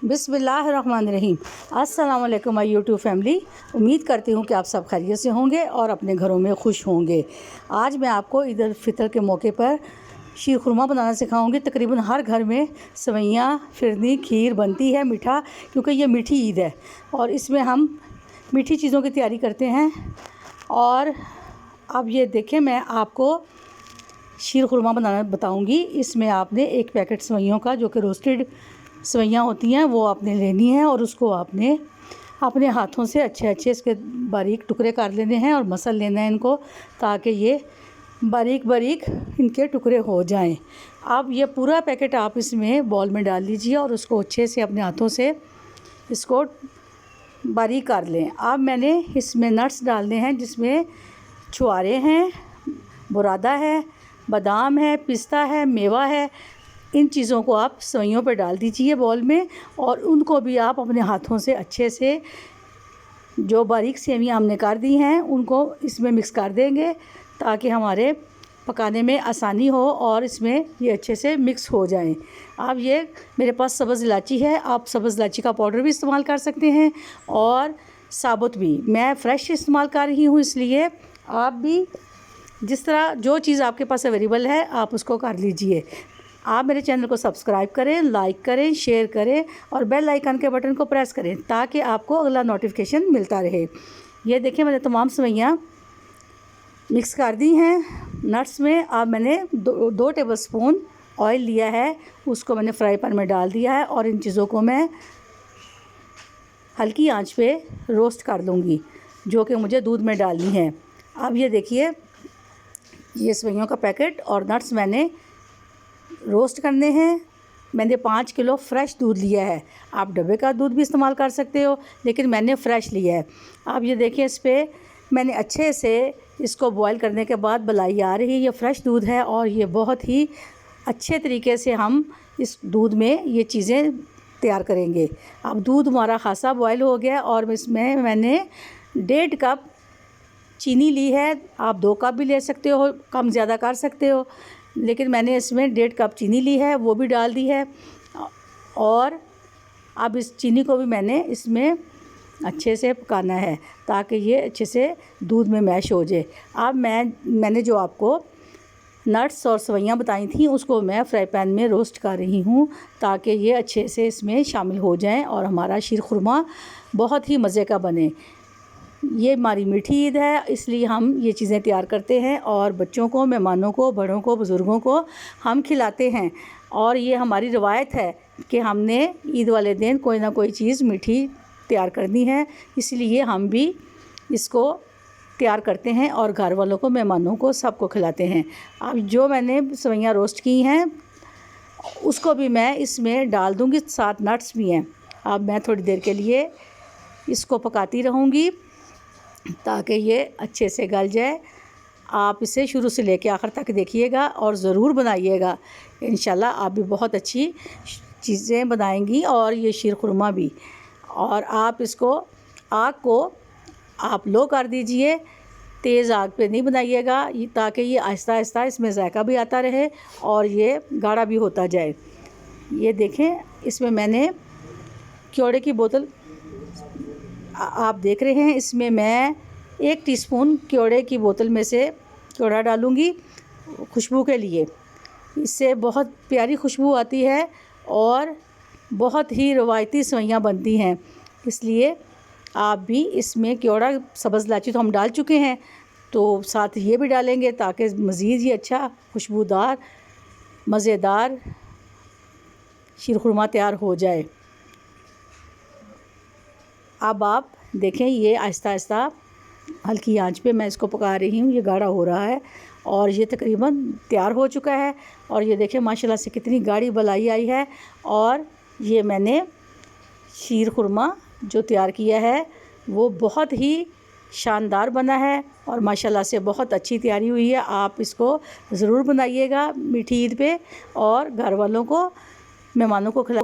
बिस्मिल्लाहिर्रहमानिर्रहीम। अस्सलाम वालेकुम माय यूट्यूब फैमिली। उम्मीद करती हूँ कि आप सब खैरियत से होंगे और अपने घरों में खुश होंगे। आज मैं आपको ईद उल फितर के मौके पर शीर खुरमा बनाना सिखाऊंगी। तकरीबन हर घर में सवैयाँ, फिरनी, खीर बनती है मीठा, क्योंकि ये मीठी ईद है और इसमें हम मीठी चीज़ों की तैयारी करते हैं। और अब ये देखें, मैं आपको शीर खुरमा बनाना बताऊंगी। इसमें आपने एक पैकेट सवैयों का, जो कि रोस्टेड सवैयाँ होती हैं, वो आपने लेनी है और उसको आपने अपने हाथों से अच्छे इसके बारीक टुकड़े कर लेने हैं और मसल लेना है इनको, ताकि ये बारीक बारीक इनके टुकड़े हो जाएं। अब ये पूरा पैकेट आप इसमें बॉल में डाल लीजिए और उसको अच्छे से अपने हाथों से इसको बारीक कर लें। अब मैंने इसमें नट्स डालने हैं, जिसमें छुआरे हैं, बुरादा है, बादाम है, पिस्ता है, मेवा है। इन चीज़ों को आप सवैयों पर डाल दीजिए बॉल में और उनको भी आप अपने हाथों से अच्छे से, जो बारीक सेवियाँ हमने कर दी हैं, उनको इसमें मिक्स कर देंगे ताकि हमारे पकाने में आसानी हो और इसमें ये अच्छे से मिक्स हो जाएं। अब ये मेरे पास सब्ज़ इलायची है, आप सब्ज़ इलायची का पाउडर भी इस्तेमाल कर सकते हैं और साबुत भी। मैं फ़्रेश इस्तेमाल कर रही हूँ, इसलिए आप भी जिस तरह जो चीज़ आपके पास अवेलेबल है आप उसको कर लीजिए। आप मेरे चैनल को सब्सक्राइब करें, लाइक करें, शेयर करें और बेल आइकन के बटन को प्रेस करें ताकि आपको अगला नोटिफिकेशन मिलता रहे। ये देखिए, मैंने तमाम सवैयाँ मिक्स कर दी हैं नट्स में। अब मैंने दो टेबलस्पून ऑयल लिया है, उसको मैंने फ्राई पैन में डाल दिया है और इन चीज़ों को मैं हल्की आंच पे रोस्ट कर लूँगी, जो कि मुझे दूध में डालनी है। अब ये देखिए, ये सवैयों का पैकेट और नट्स मैंने रोस्ट करने हैं। मैंने 5 किलो फ़्रेश दूध लिया है। आप डब्बे का दूध भी इस्तेमाल कर सकते हो, लेकिन मैंने फ़्रेश लिया है। आप ये देखिए, इस पर मैंने अच्छे से इसको बॉईल करने के बाद मलाई आ रही है। ये फ़्रेश दूध है और ये बहुत ही अच्छे तरीके से हम इस दूध में ये चीज़ें तैयार करेंगे। अब दूध हमारा खासा बॉयल हो गया और इसमें मैंने 1.5 कप चीनी ली है। आप 2 कप भी ले सकते हो, कम ज़्यादा कर सकते हो, लेकिन मैंने इसमें 1.5 कप चीनी ली है, वो भी डाल दी है। और अब इस चीनी को भी मैंने इसमें अच्छे से पकाना है ताकि ये अच्छे से दूध में मैश हो जाए। अब मैंने जो आपको नट्स और सवैयाँ बताई थी, उसको मैं फ्राई पैन में रोस्ट कर रही हूँ ताकि ये अच्छे से इसमें शामिल हो जाएं और हमारा शीर खुरमा बहुत ही मज़े का बने। ये हमारी मीठी ईद है, इसलिए हम ये चीज़ें तैयार करते हैं और बच्चों को, मेहमानों को, बड़ों को, बुज़ुर्गों को हम खिलाते हैं। और ये हमारी रवायत है कि हमने ईद वाले दिन कोई ना कोई चीज़ मीठी तैयार करनी है, इसलिए हम भी इसको तैयार करते हैं और घर वालों को, मेहमानों को, सबको खिलाते हैं। अब जो मैंने सवैयाँ रोस्ट की हैं उसको भी मैं इसमें डाल दूँगी, साथ नट्स भी हैं। अब मैं थोड़ी देर के लिए इसको पकाती रहूँगी ताकि ये अच्छे से गल जाए। आप इसे शुरू से लेकर आखिर तक देखिएगा और ज़रूर बनाइएगा। इंशाल्लाह आप भी बहुत अच्छी चीज़ें बनाएंगी और ये शीर खुरमा भी। और आप इसको, आग को आप लो कर दीजिए, तेज़ आग पे नहीं बनाइएगा, ताकि ये आहिस्ता आहिस्ता इसमें जायका भी आता रहे और ये गाढ़ा भी होता जाए। ये देखें, इसमें मैंने क्योड़े की बोतल आप देख रहे हैं, इसमें मैं 1 टीस्पून क्योड़े की बोतल में से क्योड़ा डालूँगी खुशबू के लिए। इससे बहुत प्यारी खुशबू आती है और बहुत ही रवायती सवैयाँ बनती हैं। इसलिए आप भी इसमें क्योड़ा, सब्ज़ इलायची तो हम डाल चुके हैं, तो साथ ये भी डालेंगे ताकि मज़ीद ही अच्छा खुशबूदार मज़ेदार शीर खुरमा तैयार हो जाए। अब आप देखें, ये आहिस्ता आहिस्ता हल्की आंच पे मैं इसको पका रही हूँ। ये गाढ़ा हो रहा है और ये तकरीबन तैयार हो चुका है। और ये देखें, माशाल्लाह से कितनी गाढ़ी बलाई आई है। और ये मैंने शीर खुरमा जो तैयार किया है वो बहुत ही शानदार बना है और माशाल्लाह से बहुत अच्छी तैयारी हुई है। आप इसको ज़रूर बनाइएगा मीठी ईद पे और घर वालों को, मेहमानों को खिला